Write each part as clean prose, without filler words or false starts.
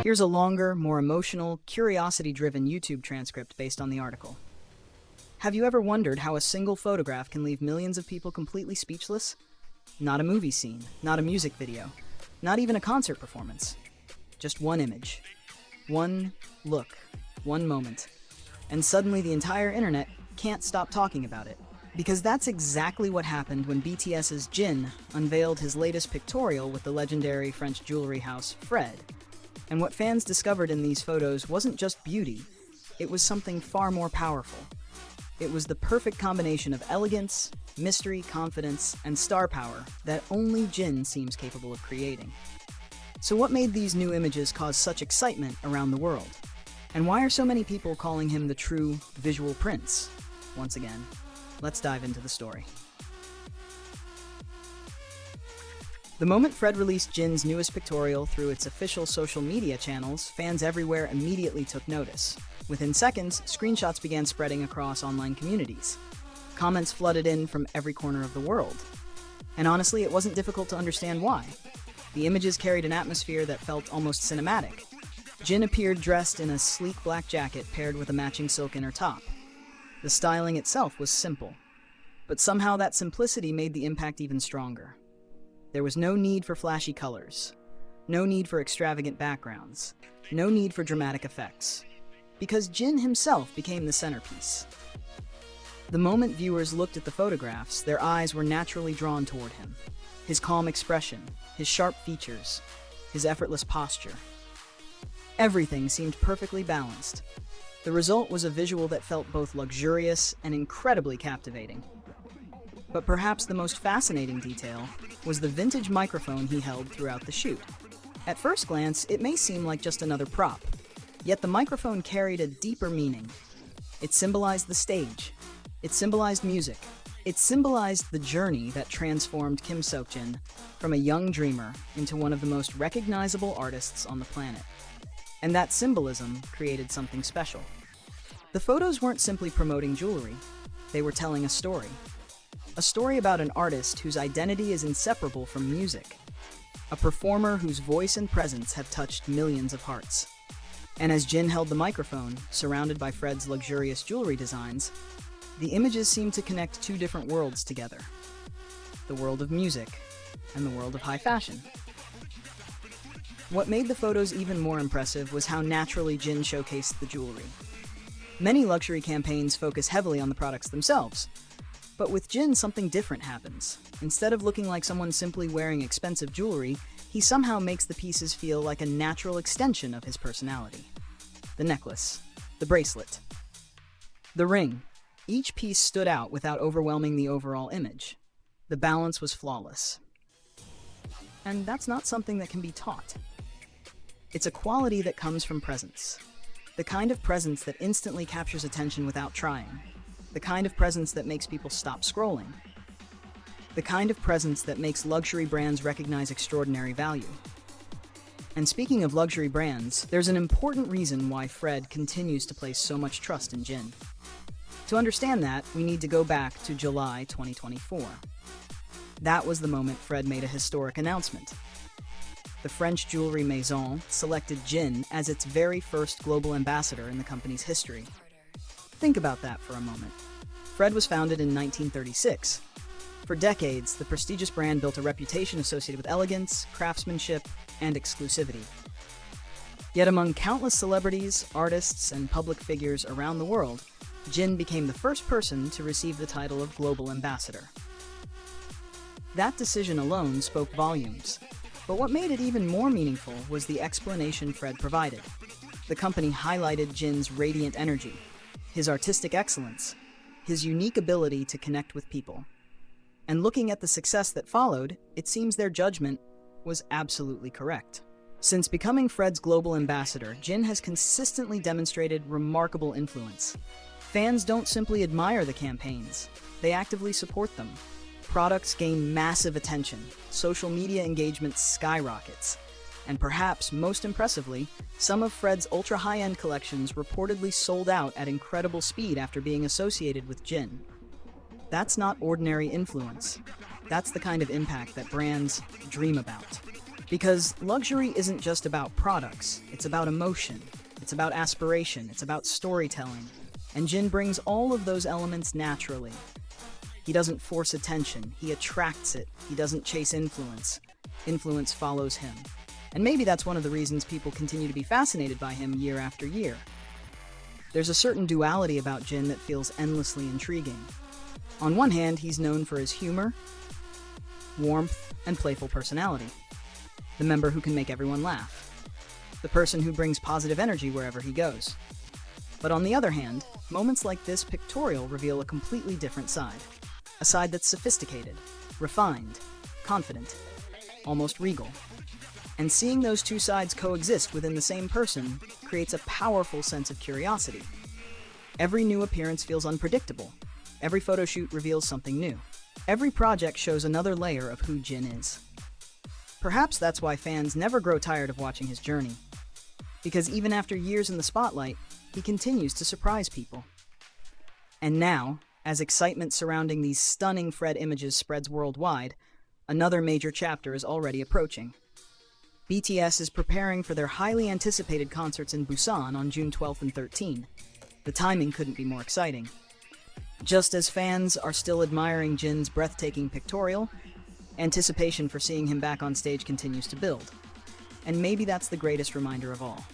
Here's a longer, more emotional, curiosity-driven YouTube transcript based on the article. Have you ever wondered how a single photograph can leave millions of people completely speechless? Not a movie scene, not a music video, not even a concert performance. Just one image, one look, one moment, and suddenly the entire internet can't stop talking about it. Because that's exactly what happened when BTS's Jin unveiled his latest pictorial with the legendary French jewelry house Fred. And what fans discovered in these photos wasn't just beauty, it was something far more powerful. It was the perfect combination of elegance, mystery, confidence, and star power that only Jin seems capable of creating. So what made these new images cause such excitement around the world? And why are so many people calling him the true visual prince? Once again, let's dive into the story. The moment Fred released Jin's newest pictorial through its official social media channels, fans everywhere immediately took notice. Within seconds, screenshots began spreading across online communities. Comments flooded in from every corner of the world. And honestly, it wasn't difficult to understand why. The images carried an atmosphere that felt almost cinematic. Jin appeared dressed in a sleek black jacket paired with a matching silk inner top. The styling itself was simple, but somehow that simplicity made the impact even stronger. There was no need for flashy colors, no need for extravagant backgrounds, no need for dramatic effects, because Jin himself became the centerpiece. The moment viewers looked at the photographs, their eyes were naturally drawn toward him. His calm expression, his sharp features, his effortless posture. Everything seemed perfectly balanced. The result was a visual that felt both luxurious and incredibly captivating. But perhaps the most fascinating detail was the vintage microphone he held throughout the shoot. At first glance, it may seem like just another prop, yet the microphone carried a deeper meaning. It symbolized the stage. It symbolized music. It symbolized the journey that transformed Kim Seokjin from a young dreamer into one of the most recognizable artists on the planet. And that symbolism created something special. The photos weren't simply promoting jewelry. They were telling a story. A story about an artist whose identity is inseparable from music. A performer whose voice and presence have touched millions of hearts. And as Jin held the microphone, surrounded by Fred's luxurious jewelry designs, the images seemed to connect two different worlds together. The world of music and the world of high fashion. What made the photos even more impressive was how naturally Jin showcased the jewelry. Many luxury campaigns focus heavily on the products themselves, but with Jin, something different happens. Instead of looking like someone simply wearing expensive jewelry, he somehow makes the pieces feel like a natural extension of his personality. The necklace, the bracelet, the ring. Each piece stood out without overwhelming the overall image. The balance was flawless. And that's not something that can be taught. It's a quality that comes from presence. The kind of presence that instantly captures attention without trying. The kind of presence that makes people stop scrolling. The kind of presence that makes luxury brands recognize extraordinary value. And speaking of luxury brands, there's an important reason why Fred continues to place so much trust in Jin. To understand that, we need to go back to July 2024. That was the moment Fred made a historic announcement. The French jewelry maison selected Jin as its very first global ambassador in the company's history. Think about that for a moment. Fred was founded in 1936. For decades, the prestigious brand built a reputation associated with elegance, craftsmanship, and exclusivity. Yet among countless celebrities, artists, and public figures around the world, Jin became the first person to receive the title of Global Ambassador. That decision alone spoke volumes, but what made it even more meaningful was the explanation Fred provided. The company highlighted Jin's radiant energy, his artistic excellence, his unique ability to connect with people. And looking at the success that followed, it seems their judgment was absolutely correct. Since becoming Fred's global ambassador, Jin has consistently demonstrated remarkable influence. Fans don't simply admire the campaigns, they actively support them. Products gain massive attention, social media engagement skyrockets, and perhaps most impressively, some of Fred's ultra-high-end collections reportedly sold out at incredible speed after being associated with Jin. That's not ordinary influence. That's the kind of impact that brands dream about. Because luxury isn't just about products, it's about emotion, it's about aspiration, it's about storytelling. And Jin brings all of those elements naturally. He doesn't force attention, he attracts it. He doesn't chase influence. Influence follows him. And maybe that's one of the reasons people continue to be fascinated by him year after year. There's a certain duality about Jin that feels endlessly intriguing. On one hand, he's known for his humor, warmth, and playful personality. The member who can make everyone laugh. The person who brings positive energy wherever he goes. But on the other hand, moments like this pictorial reveal a completely different side. A side that's sophisticated, refined, confident, almost regal. And seeing those two sides coexist within the same person creates a powerful sense of curiosity. Every new appearance feels unpredictable. Every photo shoot reveals something new. Every project shows another layer of who Jin is. Perhaps that's why fans never grow tired of watching his journey. Because even after years in the spotlight, he continues to surprise people. And now, as excitement surrounding these stunning Fred images spreads worldwide, another major chapter is already approaching. BTS is preparing for their highly anticipated concerts in Busan on June 12th and 13th. The timing couldn't be more exciting. Just as fans are still admiring Jin's breathtaking pictorial, anticipation for seeing him back on stage continues to build. And maybe that's the greatest reminder of all.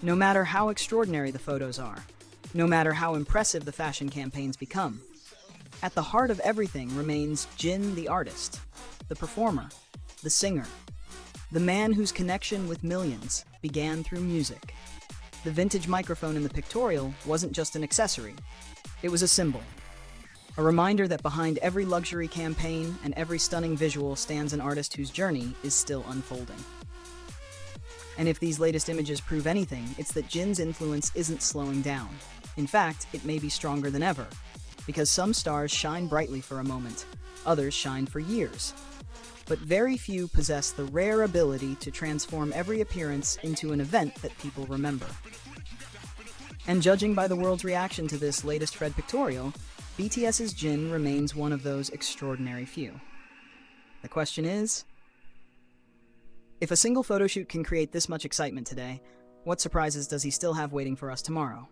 No matter how extraordinary the photos are, no matter how impressive the fashion campaigns become, at the heart of everything remains Jin the artist, the performer, the singer, the man whose connection with millions began through music. The vintage microphone in the pictorial wasn't just an accessory, it was a symbol. A reminder that behind every luxury campaign and every stunning visual stands an artist whose journey is still unfolding. And if these latest images prove anything, it's that Jin's influence isn't slowing down. In fact, it may be stronger than ever, because some stars shine brightly for a moment, others shine for years. But very few possess the rare ability to transform every appearance into an event that people remember. And judging by the world's reaction to this latest Fred pictorial, BTS's Jin remains one of those extraordinary few. The question is, if a single photoshoot can create this much excitement today, what surprises does he still have waiting for us tomorrow?